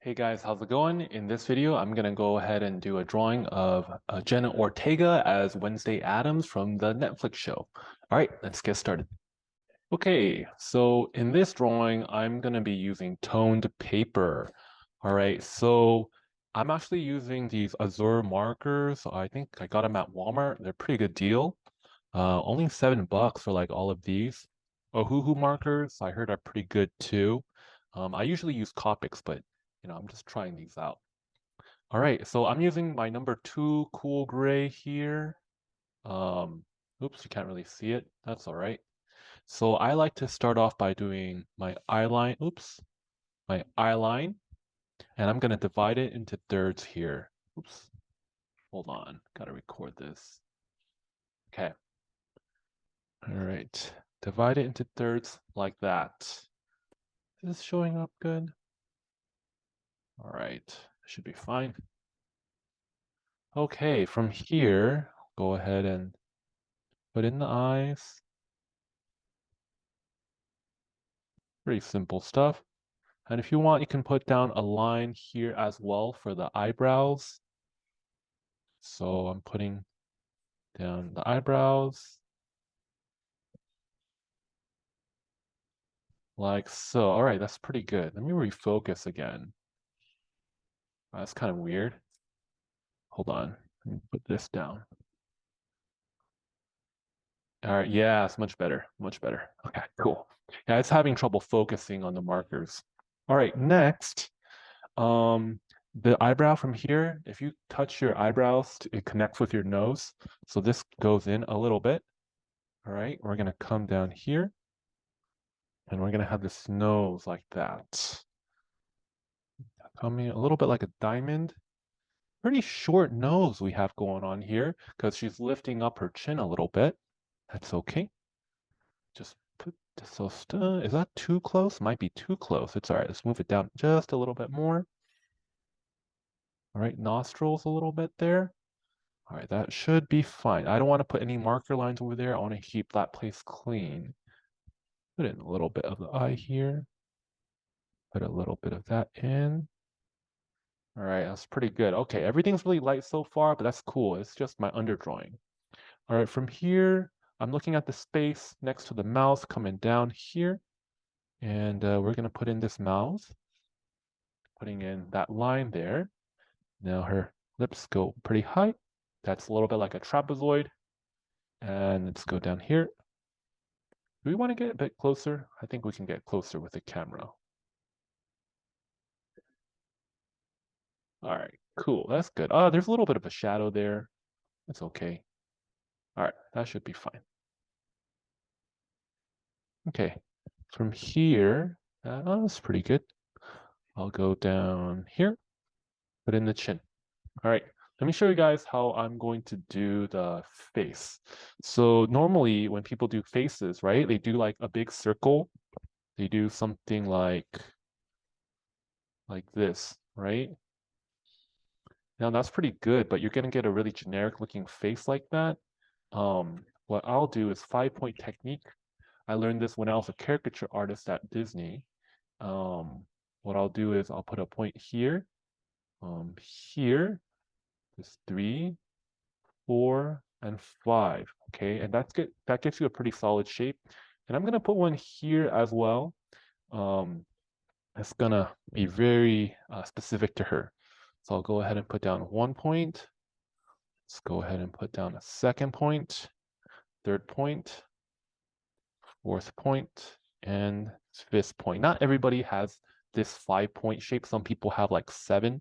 Hey guys, how's it going? In this video, I'm gonna go ahead and do a drawing of Jenna Ortega as Wednesday Addams from the Netflix show. All right, let's get started. Okay, so in this drawing, I'm gonna be using toned paper. All right, so I'm actually using these Azure markers. I think I got them at Walmart. They're a pretty good deal. Only $7 for like all of these. Ohuhu markers, I heard are pretty good too. I usually use Copics, but I'm just trying these out. All right, so I'm using my number 2 cool gray here. Oops, you can't really see it. That's all right. So I like to start off by doing my my eye line, and I'm gonna divide it into thirds here. Oops, hold on, gotta record this. Okay, all right, divide it into thirds like that. Is this showing up good? All right, should be fine. Okay, from here, go ahead and put in the eyes. Pretty simple stuff. And if you want, you can put down a line here as well for the eyebrows. So I'm putting down the eyebrows like so. All right, that's pretty good. Let me refocus again. That's kind of weird. Hold on. Let me put this down. All right, yeah, it's much better. Much better. Okay, cool. Yeah, it's having trouble focusing on the markers. All right, next, the eyebrow from here, if you touch your eyebrows, it connects with your nose. So this goes in a little bit. All right, we're gonna come down here and we're gonna have this nose like that. Coming a little bit like a diamond. Pretty short nose we have going on here because she's lifting up her chin a little bit. That's okay. Just put this so is that too close? Might be too close. It's all right. Let's move it down just a little bit more. All right, nostrils a little bit there. All right, that should be fine. I don't want to put any marker lines over there. I want to keep that place clean. Put in a little bit of the eye here. Put a little bit of that in. All right, that's pretty good. Okay, everything's really light so far, but that's cool. It's just my underdrawing. All right, from here, I'm looking at the space next to the mouth coming down here. And we're going to put in this mouth, putting in that line there. Now her lips go pretty high. That's a little bit like a trapezoid. And let's go down here. Do we want to get a bit closer? I think we can get closer with the camera. All right, cool. That's good. Oh, there's a little bit of a shadow there. That's okay. All right, that should be fine. Okay, from here, that's pretty good. I'll go down here, put in the chin. All right, let me show you guys how I'm going to do the face. So normally when people do faces, right, they do like a big circle. They do something like this, right? Now that's pretty good, but you're gonna get a really generic looking face like that. What I'll do is 5-point technique. I learned this when I was a caricature artist at Disney. What I'll do is I'll put a point here, here, there's 3, 4, and 5. Okay, and that gives you a pretty solid shape. And I'm gonna put one here as well. It's gonna be very specific to her. So I'll go ahead and put down 1 point. Let's go ahead and put down a 2nd point, 3rd point, 4th point, and 5th point. Not everybody has this 5-point shape. Some people have like 7.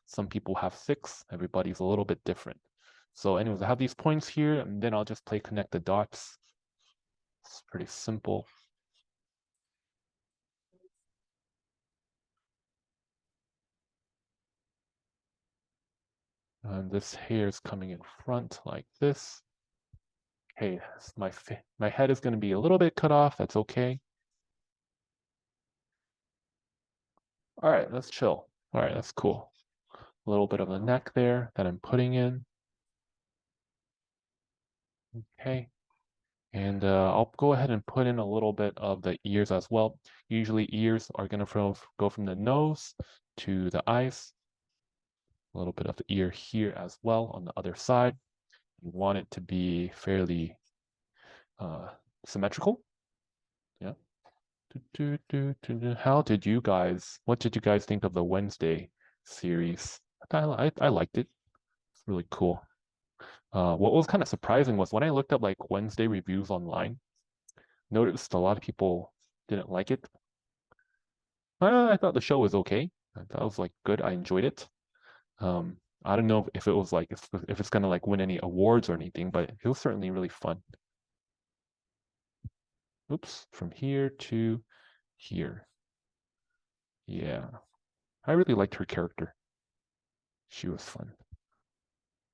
Some people have 6. Everybody's a little bit different. So anyways, I have these points here, and then I'll just connect the dots. It's pretty simple. And this hair is coming in front like this. Okay, my head is going to be a little bit cut off. That's okay. All right, let's chill. All right, that's cool. A little bit of the neck there that I'm putting in. Okay. And I'll go ahead and put in a little bit of the ears as well. Usually ears are going to go from the nose to the eyes, a little bit of the ear here as well on the other side. You want it to be fairly symmetrical. Yeah. What did you guys think of the Wednesday series? I liked it. It's really cool. What was kind of surprising was when I looked up like Wednesday reviews online, noticed a lot of people didn't like it. I thought the show was okay. I thought it was like good. I enjoyed it. I don't know if it was like if it's gonna like win any awards or anything, but it was certainly really fun. Oops, from here to here. Yeah, I really liked her character. She was fun.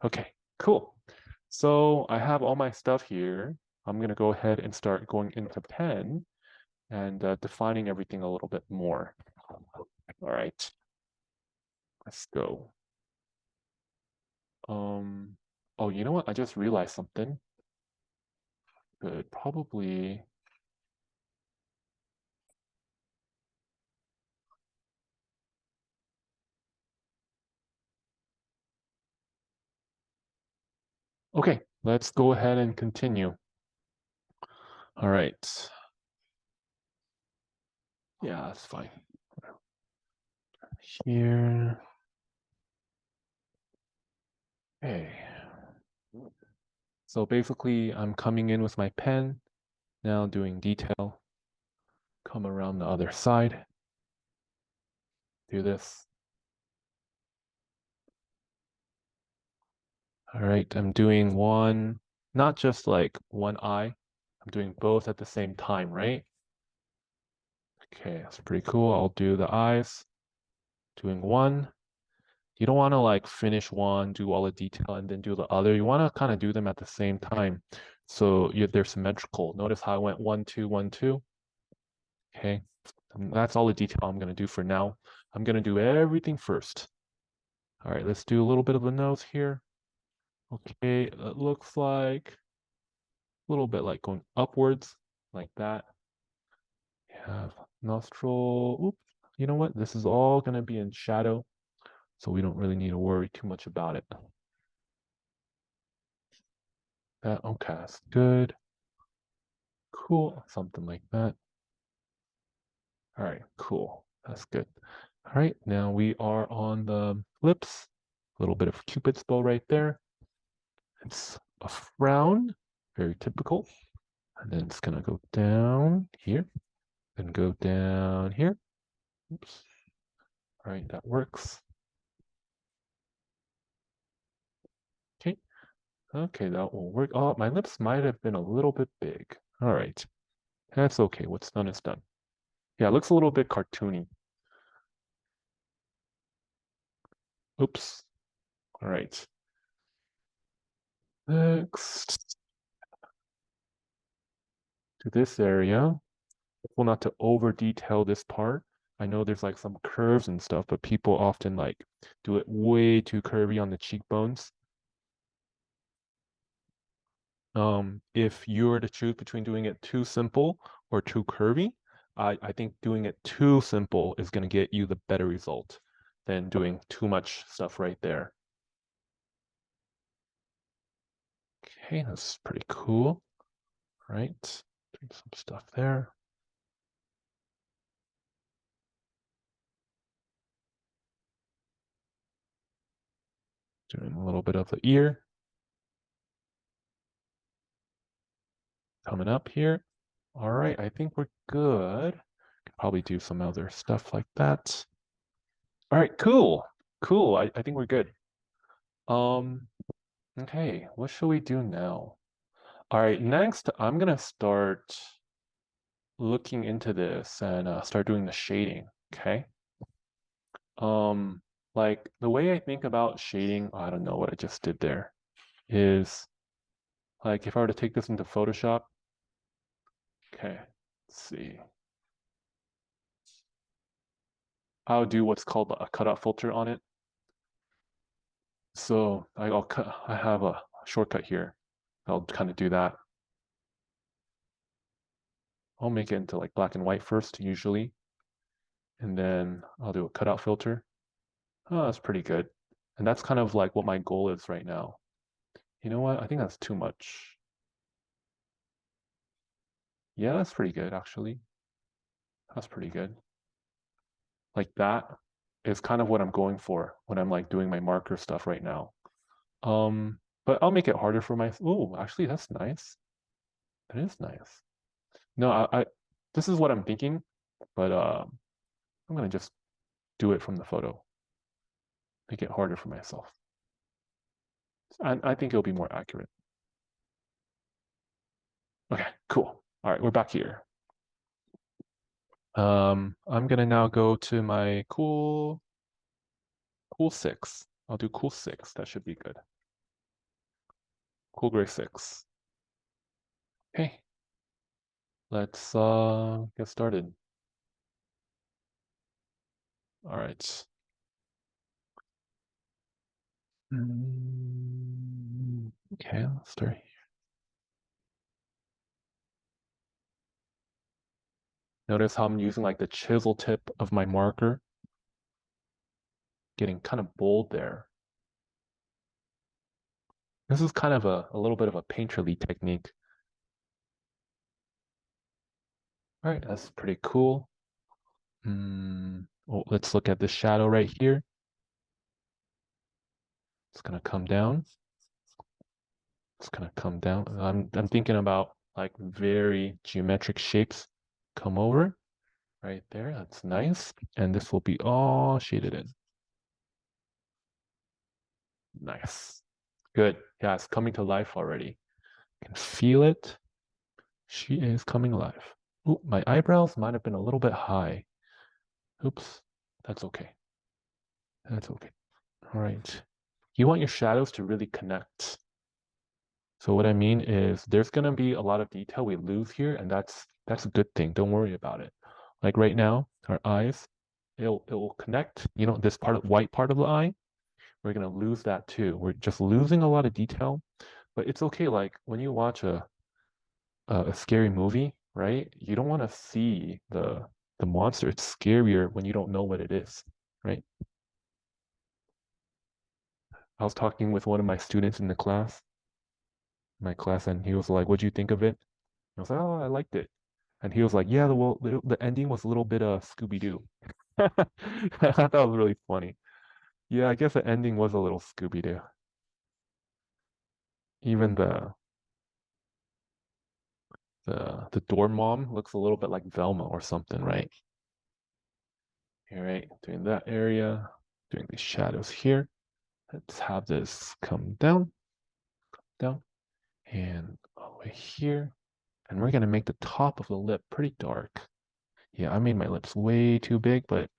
Okay, cool. So I have all my stuff here. I'm gonna go ahead and start going into pen and defining everything a little bit more. All right, let's go. Oh, you know what? I just realized something. Good, probably. Okay, let's go ahead and continue. All right. Yeah, that's fine. Here. Okay. So basically, I'm coming in with my pen, now doing detail. Come around the other side. Do this. All right, I'm doing one, not just like one eye. I'm doing both at the same time, right? Okay, that's pretty cool. I'll do the eyes, doing one. You don't want to like finish one, do all the detail, and then do the other. You want to kind of do them at the same time. So they're symmetrical. Notice how I went 1, 2, 1, 2. Okay, that's all the detail I'm going to do for now. I'm going to do everything first. All right, let's do a little bit of a nose here. Okay, it looks like a little bit like going upwards, like that. You have nostril. Oops, you know what? This is all going to be in shadow, so we don't really need to worry too much about it. Okay, that's good. Cool, something like that. All right, cool. That's good. All right, now we are on the lips. A little bit of Cupid's bow right there. It's a frown, very typical. And then it's gonna go down here, then go down here. Oops. All right, that works. Okay, okay, that will work. Oh, my lips might have been a little bit big. All right, that's okay. What's done is done. Yeah, it looks a little bit cartoony. Oops. All right. Next to this area. Careful not to over detail this part. I know there's like some curves and stuff, but people often like do it way too curvy on the cheekbones. If you were to choose between doing it too simple or too curvy, I think doing it too simple is going to get you the better result than doing too much stuff right there. Okay, that's pretty cool, right? Doing some stuff there. Doing a little bit of the ear. Coming up here. All right, I think we're good. Could probably do some other stuff like that. All right, cool. Cool. I think we're good. Um, okay, what should we do now? All right, next I'm gonna start looking into this and start doing the shading, okay? Um, like the way I think about shading, I don't know what I just did there, is like if I were to take this into Photoshop, okay, let's see. I'll do what's called a cutout filter on it. So I have a shortcut here. I'll kind of do that. I'll make it into like black and white first, usually. And then I'll do a cutout filter. Oh, that's pretty good. And that's kind of like what my goal is right now. You know what? I think that's too much. Yeah, that's pretty good, actually. That's pretty good. Like that is kind of what I'm going for when I'm like doing my marker stuff right now. But I'll make it harder for my. Oh, actually, that's nice. That is nice. No, this is what I'm thinking, but I'm gonna just do it from the photo. Make it harder for myself. And I think it'll be more accurate. Okay, cool. All right, we're back here. I'm gonna now go to my cool six. I'll do cool six. That should be good. Cool gray six. Okay, let's get started. All right. Okay, let's start here. Notice how I'm using like the chisel tip of my marker, getting kind of bold there. This is kind of a little bit of a painterly technique. All right, that's pretty cool. Well, let's look at the shadow right here. It's gonna come down. It's gonna come down. I'm thinking about like very geometric shapes come over right there. That's nice. And this will be all shaded in. Nice. Good. Yeah, it's coming to life already. I can feel it. She is coming alive. Ooh, my eyebrows might have been a little bit high. Oops. That's okay. That's okay. All right. You want your shadows to really connect. So what I mean is there's gonna be a lot of detail we lose here, and that's a good thing. Don't worry about it. Like right now, our eyes, it will connect. You know, this part of white part of the eye, we're gonna lose that too. We're just losing a lot of detail, but it's okay. Like when you watch a scary movie, right? You don't want to see the monster. It's scarier when you don't know what it is, right? I was talking with one of my students in the class, and he was like, "What do you think of it?" I was like, "Oh, I liked it." And he was like, "Yeah, well, the ending was a little bit of Scooby-Doo." I thought that was really funny. Yeah, I guess the ending was a little Scooby-Doo. Even the door mom looks a little bit like Velma or something, right? All right, doing that area, doing these shadows here. Let's have this come down, down, and all the way here. And we're gonna make the top of the lip pretty dark. Yeah, I made my lips way too big, but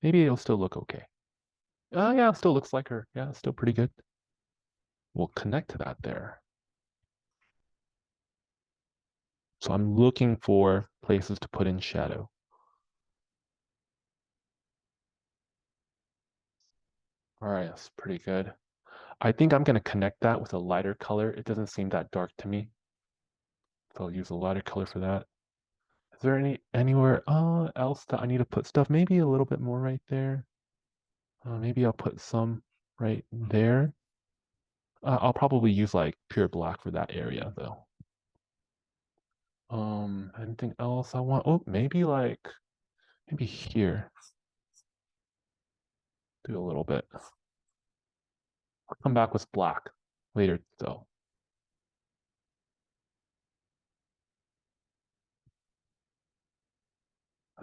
maybe it'll still look okay. Oh yeah, it still looks like her. Yeah, it's still pretty good. We'll connect to that there. So I'm looking for places to put in shadow. All right, that's pretty good. I think I'm gonna connect that with a lighter color. It doesn't seem that dark to me. So I'll use a lighter color for that. Is there anywhere else that I need to put stuff? Maybe a little bit more right there. Maybe I'll put some right there. I'll probably use like pure black for that area though. Anything else I want? Oh, maybe here. Do a little bit. I'll come back with black later though.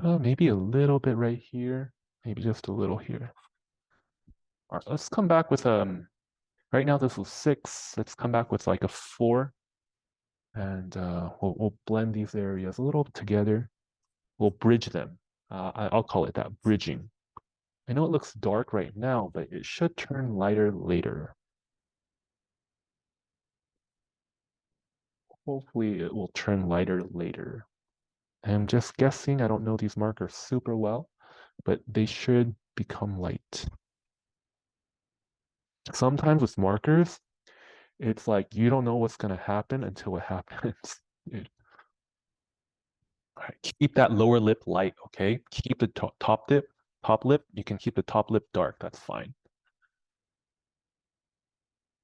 Maybe a little bit right here. Maybe just a little here. All right, let's come back with right now this was 6. Let's come back with like a 4. And we'll blend these areas a little together. We'll bridge them. I'll call it that, bridging. I know it looks dark right now, but it should turn lighter later. Hopefully it will turn lighter later. I'm just guessing. I don't know these markers super well, but they should become light. Sometimes with markers, it's like you don't know what's going to happen until it happens. Dude. All right, keep that lower lip light, okay? Keep the top tip top lip, you can keep the top lip dark. That's fine.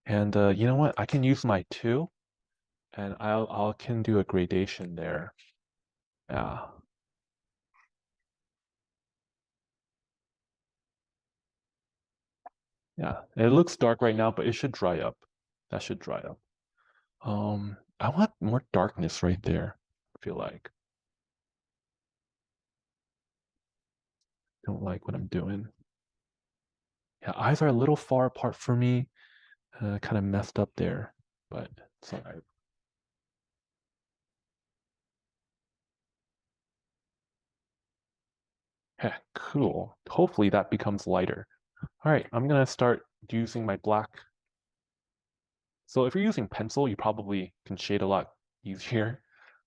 And you know what? I can use my two, and I can do a gradation there. Yeah. Yeah. It looks dark right now, but it should dry up. That should dry up. I want more darkness right there, I feel like. Don't like what I'm doing. Yeah, eyes are a little far apart for me. Kind of messed up there, but it's all right. Heck, cool. Hopefully that becomes lighter. All right, I'm gonna start using my black. So if you're using pencil, you probably can shade a lot easier.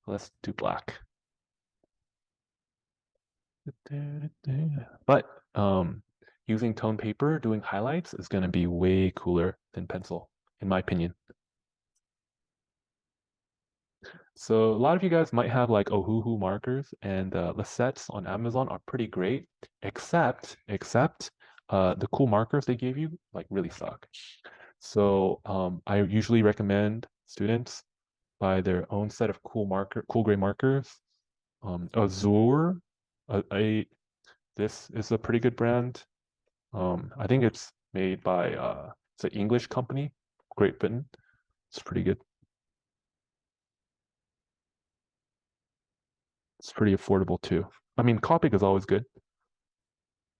Let's do black. But using tone paper, doing highlights is gonna be way cooler than pencil, in my opinion. So a lot of you guys might have like Ohuhu markers, and the sets on Amazon are pretty great, except the cool markers they gave you like really suck. So I usually recommend students buy their own set of cool gray markers. Azure, this is a pretty good brand. I think it's made by it's an English company, Great Britain. It's pretty good. It's pretty affordable too. I mean, Copic is always good.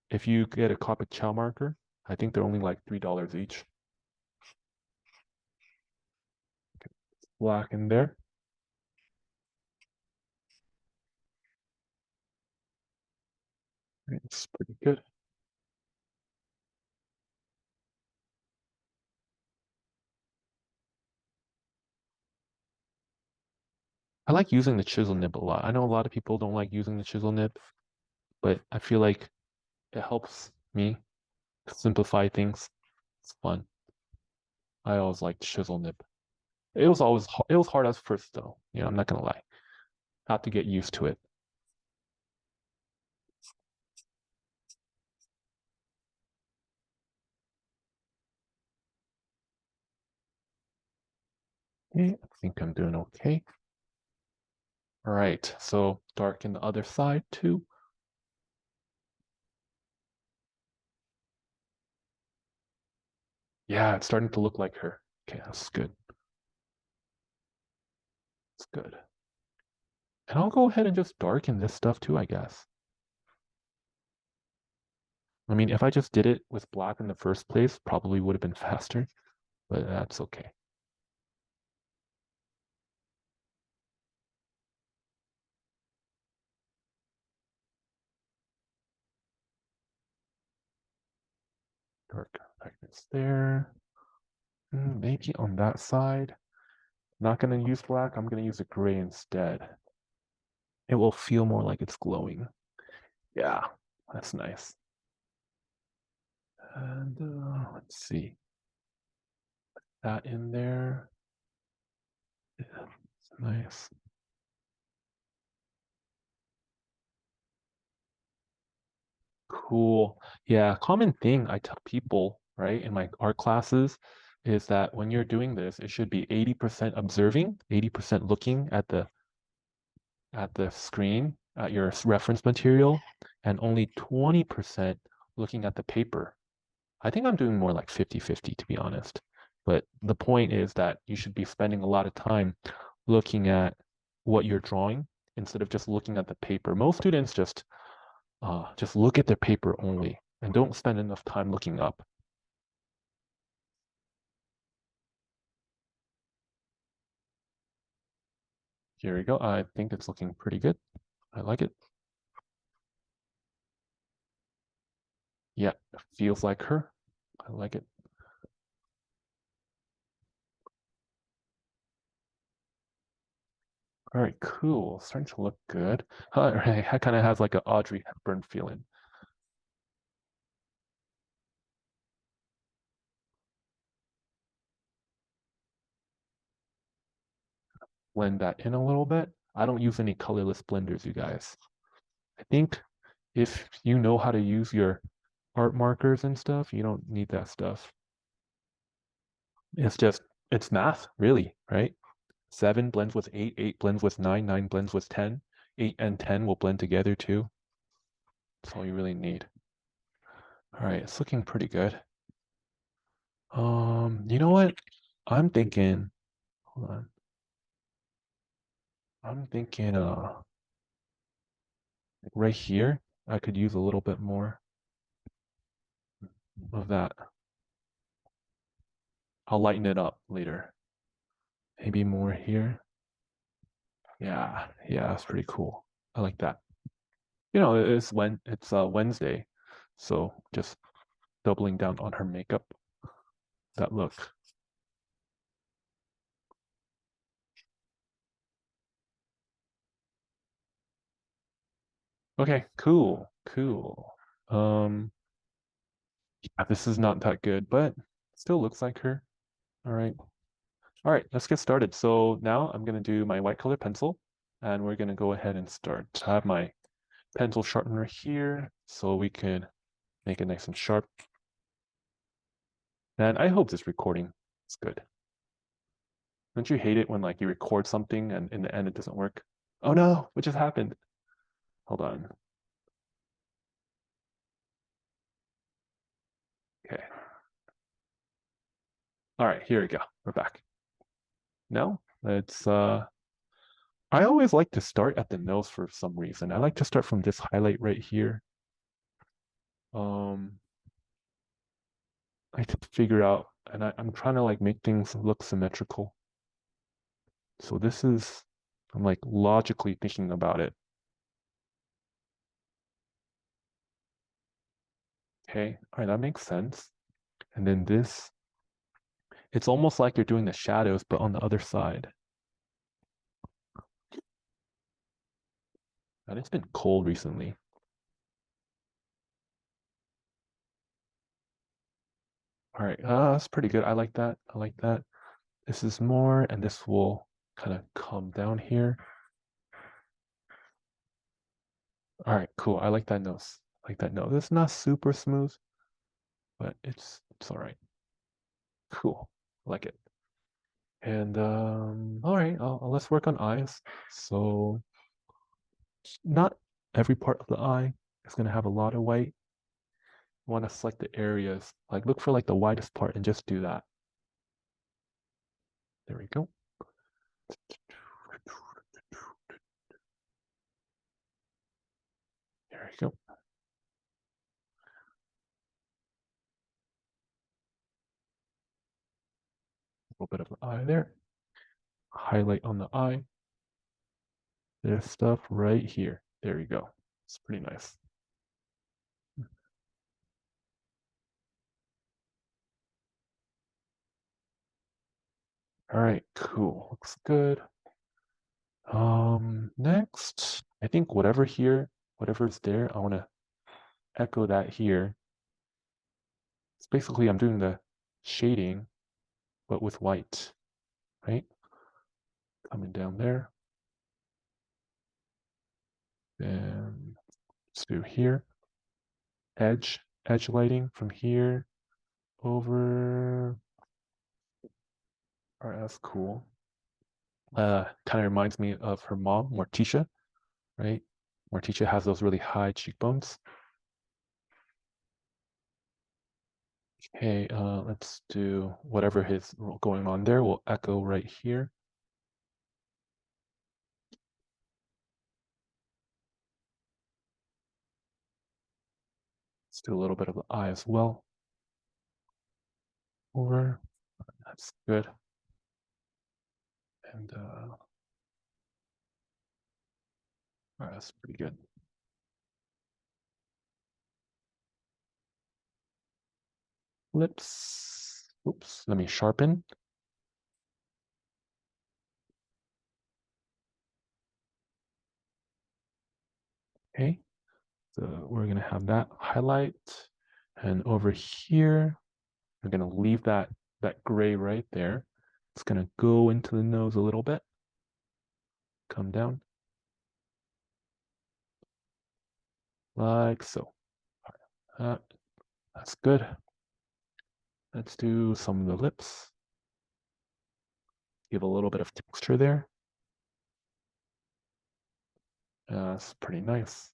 If you get a Copic Chow marker, I think they're only like $3 each. Black in there. It's pretty good. I like using the chisel nib a lot. I know a lot of people don't like using the chisel nib, but I feel like it helps me simplify things. It's fun. I always liked chisel nib. It was hard at first though. You know, I'm not gonna lie. Have to get used to it. Okay, I think I'm doing okay. All right, so darken the other side too. Yeah, it's starting to look like her. Okay, that's good. It's good. And I'll go ahead and just darken this stuff too, I guess. I mean, if I just did it with black in the first place, probably would have been faster, but that's okay. Darkness there. Maybe on that side. Not going to use black. I'm going to use a gray instead. It will feel more like it's glowing. Yeah, that's nice. And let's see. That in there. Yeah, it's nice. Cool. Yeah, common thing I tell people, right, in my art classes is that when you're doing this, it should be 80% observing, 80% looking at the screen, at your reference material, and only 20% looking at the paper. I think I'm doing more like 50-50 to be honest. But the point is that you should be spending a lot of time looking at what you're drawing instead of just looking at the paper. Most students just look at their paper only and don't spend enough time looking up. Here we go. I think it's looking pretty good. I like it. Yeah, feels like her. I like it. All right, cool. Starting to look good. It kind of has like an Audrey Hepburn feeling. Blend that in a little bit. I don't use any colorless blenders, you guys. I think If you know how to use your art markers and stuff, you don't need that stuff. It's just, it's math, really, right? 7 blends with 8, 8 blends with 9, 9 blends with 10. 8 and 10 will blend together too. That's all you really need. All right, it's looking pretty good. You know what? I'm thinking, hold on. I'm thinking, right here, I could use a little bit more of that. I'll lighten it up later. Maybe more here. Yeah, that's pretty cool. I like that. It's Wednesday, so just doubling down on her makeup. That look. Okay, cool. Um, yeah, this is not that good, but still looks like her. All right. All right, let's get started. So now I'm gonna do my white color pencil, and we're gonna go ahead and start. I have my pencil sharpener here, so we can make it nice and sharp. And I hope this recording is good. Don't you hate it when like you record something and in the end it doesn't work? Oh no, what just happened? Hold on. Okay. All right, here we go. We're back. No, it's I always like to start at the nose for some reason. I like to start from this highlight right here. Um, I to figure out, and I'm trying to like make things look symmetrical. So this is, I'm like logically thinking about it. Okay, all right, that makes sense. And then this, it's almost like you're doing the shadows, but on the other side. And it's been cold recently. All right, that's pretty good. I like that. I like that. This is more, and this will kind of come down here. All right, cool. I like that nose. I like that nose. It's not super smooth, but it's all right. Cool. I like it. And all right, let's work on eyes. So not every part of the eye is gonna have a lot of white. You want to select the areas. Like look for like the widest part and just do that. There we go. There we go. A little bit of the eye there. Highlight on the eye. There's stuff right here. There you go. It's pretty nice. All right, cool. Looks good. Next, I think whatever's there, I want to echo that here. It's basically I'm doing the shading, but with white, right? Coming down there. Then let's do here. Edge lighting from here over. All right, that's cool. Kind of reminds me of her mom, Morticia, right? Morticia has those really high cheekbones. Okay, let's do whatever is going on there. We'll echo right here. Let's do a little bit of the eye as well. Over. That's good. And all right, that's pretty good. Lips. Oops, let me sharpen. Okay, so we're gonna have that highlight. And over here, we're gonna leave that gray right there. It's gonna go into the nose a little bit. Come down. like so. Uh, that's good. Let's do some of the lips. Give a little bit of texture there. That's pretty nice.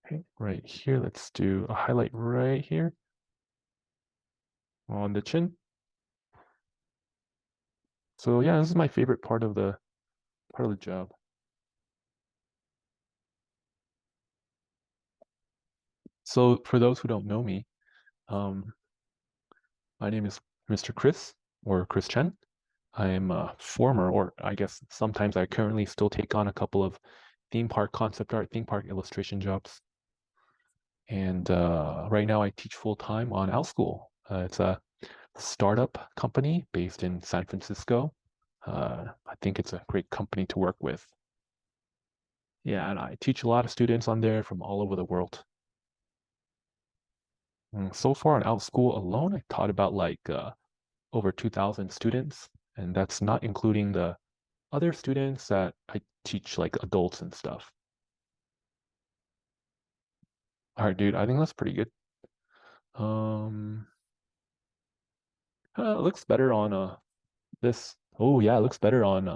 Okay, right here, let's do a highlight right here on the chin. So yeah, this is my favorite part of the job. So for those who don't know me, um, my name is Mr. Chris or Chris Chen. I am a former, or I guess sometimes I currently still take on a couple of theme park concept art, theme park illustration jobs. And right now I teach full time on Outschool. It's a startup company based in San Francisco. I think it's a great company to work with. Yeah, and I teach a lot of students on there from all over the world. So far on Outschool alone, I taught about like over 2,000 students, and that's not including the other students that I teach, like adults and stuff. All right, dude, I think that's pretty good. Um, it looks better on this. Oh yeah, it looks better on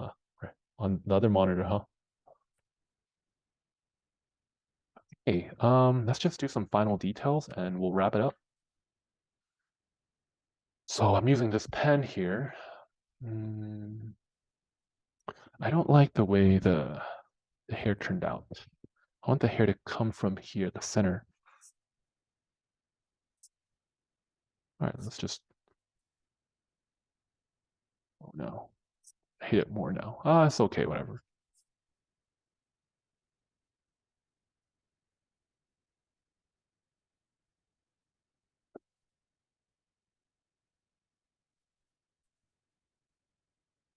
the other monitor, huh? Hey, let's just do some final details and we'll wrap it up. So I'm using this pen here. Mm, I don't like the way the hair turned out. I want the hair to come from here, the center. All right, let's just, oh no, I hate it more now. Ah, it's okay, whatever.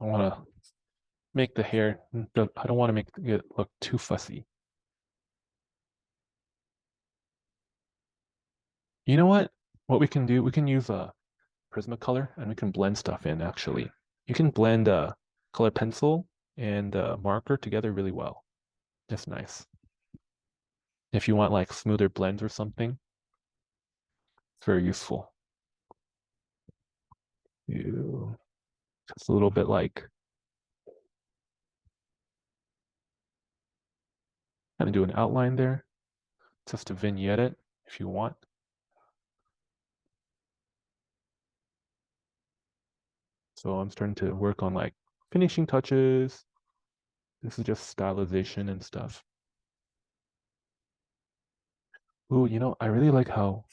I want to make the hair, I don't want to make it look too fussy. You know what? What we can do, we can use a Prismacolor and we can blend stuff in actually. You can blend a color pencil and a marker together really well. That's nice. If you want like smoother blends or something, it's very useful. You just a little bit like kind of do an outline there, just to vignette it if you want. So I'm starting to work on like finishing touches. This is just stylization and stuff. Ooh, I really like how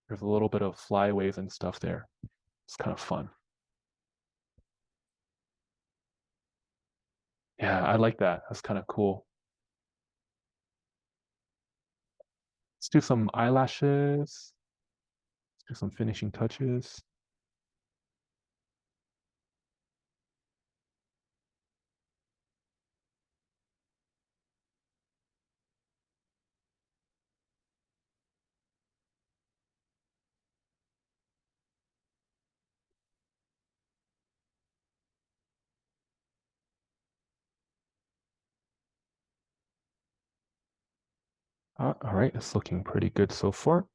there's a little bit of flyaways and stuff there. It's kind of fun. Yeah, I like that. That's kind of cool. Let's do some eyelashes. Let's do some finishing touches. All right, it's looking pretty good so far.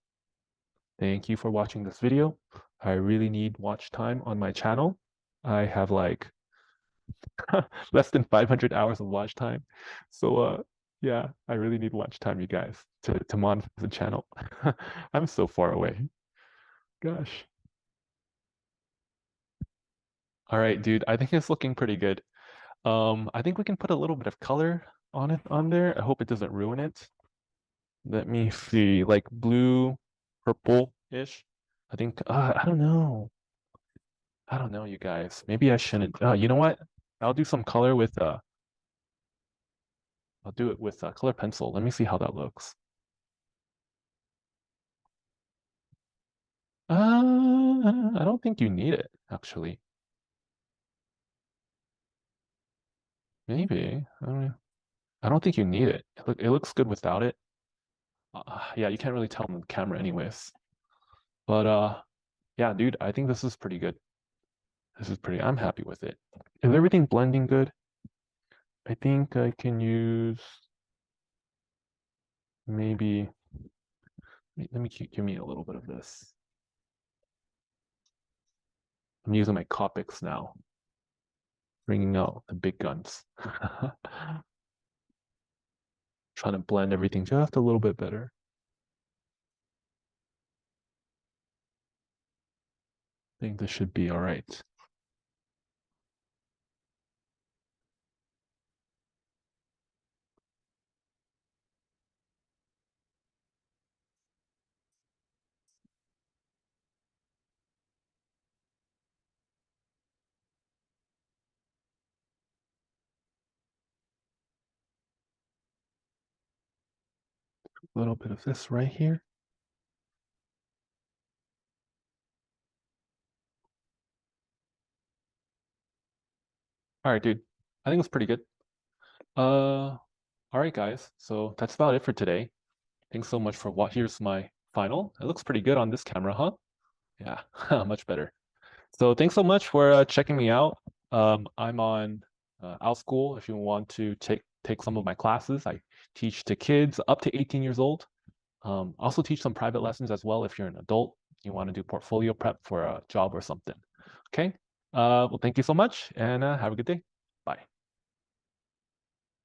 Thank you for watching this video. I really need watch time on my channel. I have like less than 500 hours of watch time. So yeah, I really need watch time, you guys, to monetize the channel. I'm so far away. Gosh. All right, dude, I think it's looking pretty good. I think we can put a little bit of color on there. I hope it doesn't ruin it. Let me see, like blue, purple-ish. I think I don't know. I don't know, you guys. Maybe I shouldn't. You know what? I'll do some color with I'll do it with color pencil. Let me see how that looks. I don't think you need it, actually. Maybe. I don't think you need it. It looks good without it. Yeah, you can't really tell on the camera anyways. But Yeah, dude, I think this is pretty good. I'm happy with it. Is everything blending good? I think I can use maybe, let me give me a little bit of this. I'm using my Copics now, bringing out the big guns. Trying to blend everything just a little bit better. I think this should be all right. A little bit of this right here. All right, dude. I think it's pretty good. All right, guys. So that's about it for today. Thanks so much for watching. Here's my final. It looks pretty good on this camera, huh? Yeah, much better. So thanks so much for checking me out. I'm on Outschool if you want to take some of my classes. I teach to kids up to 18 years old. Also teach some private lessons as well if you're an adult. You want to do portfolio prep for a job or something. Okay. Well, thank you so much and have a good day.